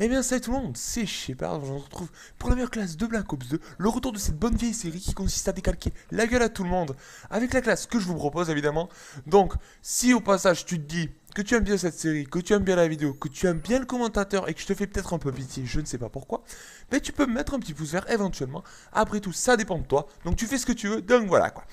Eh bien salut tout le monde, c'est Shepard, on se retrouve pour la meilleure classe de Black Ops 2, le retour de cette bonne vieille série qui consiste à décalquer la gueule à tout le monde, avec la classe que je vous propose évidemment. Donc, si au passage tu te dis que tu aimes bien cette série, que tu aimes bien la vidéo, que tu aimes bien le commentateur et que je te fais peut-être un peu pitié, je ne sais pas pourquoi, ben tu peux me mettre un petit pouce vert éventuellement. Après tout, ça dépend de toi, donc tu fais ce que tu veux, donc voilà quoi.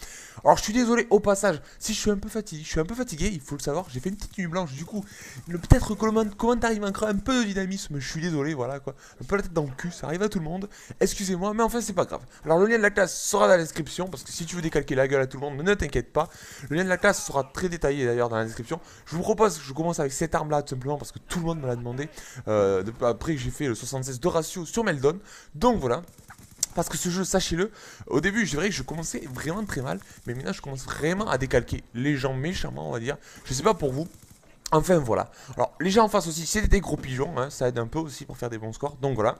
Alors je suis désolé au passage, si je suis un peu fatigué, il faut le savoir, j'ai fait une petite nuit blanche, du coup, peut-être que le commentaire il manquera un peu de dynamisme, je suis désolé, voilà quoi. Un peu la tête dans le cul, ça arrive à tout le monde, excusez-moi, mais enfin c'est pas grave. Alors le lien de la classe sera dans la description, parce que si tu veux décalquer la gueule à tout le monde, ne t'inquiète pas. Le lien de la classe sera très détaillé d'ailleurs dans la description. Je vous propose que je commence avec cette arme là tout simplement parce que tout le monde me l'a demandé. Après que j'ai fait le 76 de ratio sur Meldon, donc voilà. Parce que ce jeu, sachez-le, au début, je dirais que je commençais vraiment très mal, mais maintenant je commence vraiment à décalquer les gens méchamment, on va dire. Je sais pas pour vous. Enfin voilà. Alors les gens en face aussi, c'était des gros pigeons, hein, ça aide un peu aussi pour faire des bons scores. Donc voilà.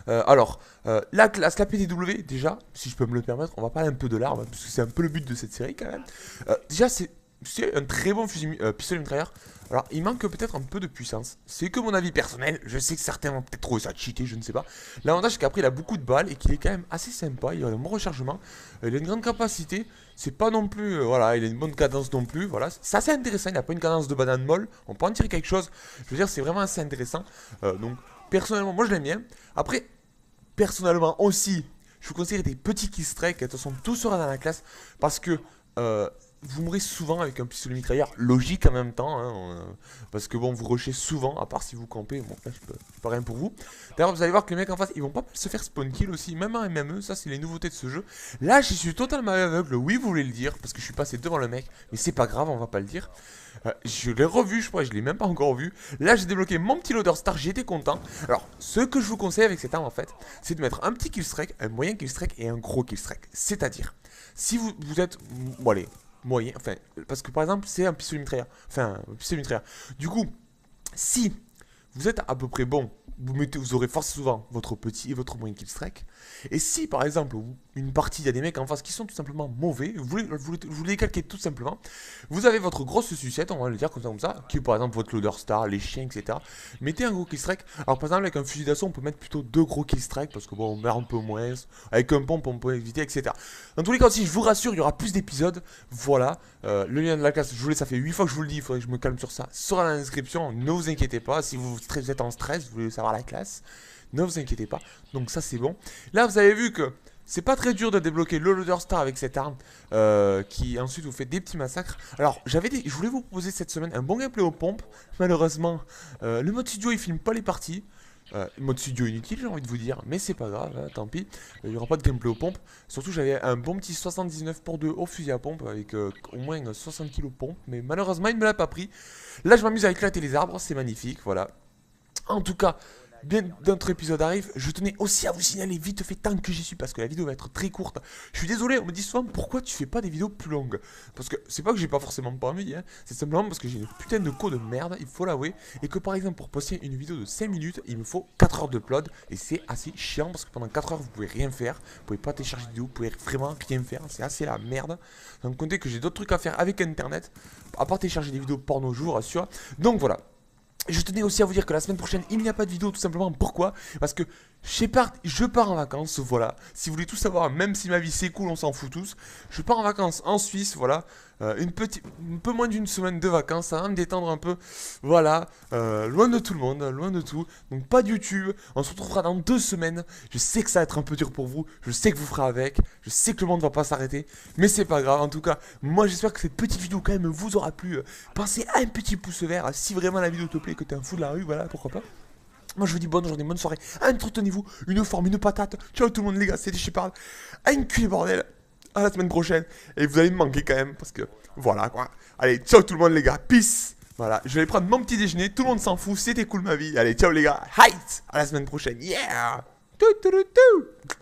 La classe, la PTW, déjà, si je peux me le permettre, on va parler un peu de l'arme, parce que c'est un peu le but de cette série quand même. Déjà, c'est un très bon pistolet mitrailleur. Alors, il manque peut-être un peu de puissance. C'est que mon avis personnel. Je sais que certains vont peut-être trouver ça cheaté, je ne sais pas. L'avantage, c'est qu'après, il a beaucoup de balles et qu'il est quand même assez sympa. Il a un bon rechargement. Il a une grande capacité. C'est pas non plus. Voilà, il a une bonne cadence non plus. Voilà, c'est assez intéressant. Il n'a pas une cadence de banane molle. On peut en tirer quelque chose. Je veux dire, c'est vraiment assez intéressant. Donc, personnellement, moi, je l'aime bien. Après, personnellement aussi, je vous conseille des petits killstrikes. De toute façon, tout sera dans la classe. Parce que. Vous mourrez souvent avec un pistolet mitrailleur, logique en même temps, hein, parce que bon, vous rushez souvent, à part si vous campez, bon là je peux pas rien pour vous. D'ailleurs vous allez voir que les mecs en face, ils vont pas se faire spawn kill aussi, même en MME, ça c'est les nouveautés de ce jeu. Là j'y suis totalement aveugle, oui vous voulez le dire, parce que je suis passé devant le mec, mais c'est pas grave, on va pas le dire. Je l'ai revu, je crois, je l'ai même pas encore vu. Là j'ai débloqué mon petit loader star, j'étais content. Alors ce que je vous conseille avec cette arme en fait, c'est de mettre un petit killstrike, un moyen killstrike et un gros killstrike. C'est-à-dire, si vous êtes, bon allez, moyen, enfin, parce que par exemple, c'est un pistolet mitrailleur. Enfin, un pistolet mitrailleur. Du coup, si vous êtes à peu près bon, vous aurez forcément souvent votre petit et votre moyen killstrike. Et si par exemple, une partie, il y a des mecs en face qui sont tout simplement mauvais, vous les calquez tout simplement, vous avez votre grosse sucette, on va le dire comme ça, qui est par exemple votre loader star, les chiens, etc. Mettez un gros killstrike. Alors par exemple, avec un fusil d'assaut, on peut mettre plutôt deux gros killstrikes, parce que bon, on meurt un peu moins. Avec un pompe, on peut éviter, etc. Dans tous les cas aussi, je vous rassure, il y aura plus d'épisodes. Voilà, le lien de la classe, je vous l'ai, ça fait 8 fois que je vous le dis, il faudrait que je me calme sur ça. Sera dans la description, ne vous inquiétez pas, si vous êtes en stress, vous voulez savoir la classe, ne vous inquiétez pas. Donc ça c'est bon. Là vous avez vu que c'est pas très dur de débloquer le loader star avec cette arme qui ensuite vous fait des petits massacres. Alors je voulais vous proposer cette semaine un bon gameplay aux pompes. Malheureusement le mode studio il filme pas les parties. Mode studio inutile j'ai envie de vous dire, mais c'est pas grave, hein, tant pis, il n'y aura pas de gameplay aux pompes. Surtout j'avais un bon petit 79 pour 2 au fusil à pompe avec au moins 60 kg pompe, mais malheureusement il ne me l'a pas pris. Là je m'amuse à éclater les arbres, c'est magnifique, voilà. En tout cas, bien d'autres épisodes arrivent. Je tenais aussi à vous signaler vite fait tant que j'y suis parce que la vidéo va être très courte. Je suis désolé, on me dit souvent pourquoi tu fais pas des vidéos plus longues. Parce que c'est pas que j'ai pas forcément pas envie, hein. C'est simplement parce que j'ai une putain de co de merde, il faut l'avouer. Et que par exemple pour poster une vidéo de 5 minutes, il me faut 4 heures de upload. Et c'est assez chiant parce que pendant 4 heures vous pouvez rien faire. Vous pouvez pas télécharger de vidéo, vous pouvez vraiment rien faire. C'est assez la merde. Donc comptez que j'ai d'autres trucs à faire avec internet. À part télécharger des vidéos porno, je vous rassure. Donc voilà. Je tenais aussi à vous dire que la semaine prochaine, il n'y a pas de vidéo, tout simplement. Pourquoi? Parce que je pars en vacances, voilà. Si vous voulez tout savoir, même si ma vie c'est cool, on s'en fout tous. Je pars en vacances en Suisse, voilà. Un peu moins d'une semaine de vacances, ça va me détendre un peu. Voilà, loin de tout le monde, loin de tout. Donc pas de YouTube, on se retrouvera dans 2 semaines. Je sais que ça va être un peu dur pour vous, je sais que vous ferez avec, je sais que le monde va pas s'arrêter, mais c'est pas grave. En tout cas, moi j'espère que cette petite vidéo quand même vous aura plu. Pensez à un petit pouce vert, si vraiment la vidéo te plaît, que t'es un fou de la rue, voilà, pourquoi pas. Moi je vous dis bonne journée, bonne soirée, entretenez-vous, une forme, une patate. Ciao tout le monde les gars, c'était Shepard. Un cul bordel. À la semaine prochaine. Et vous allez me manquer quand même parce que voilà quoi. Allez, ciao tout le monde les gars. Peace. Voilà, je vais prendre mon petit déjeuner. Tout le monde s'en fout. C'était cool ma vie. Allez, ciao les gars. Height. À la semaine prochaine. Yeah. Tout, tout, tout, tout.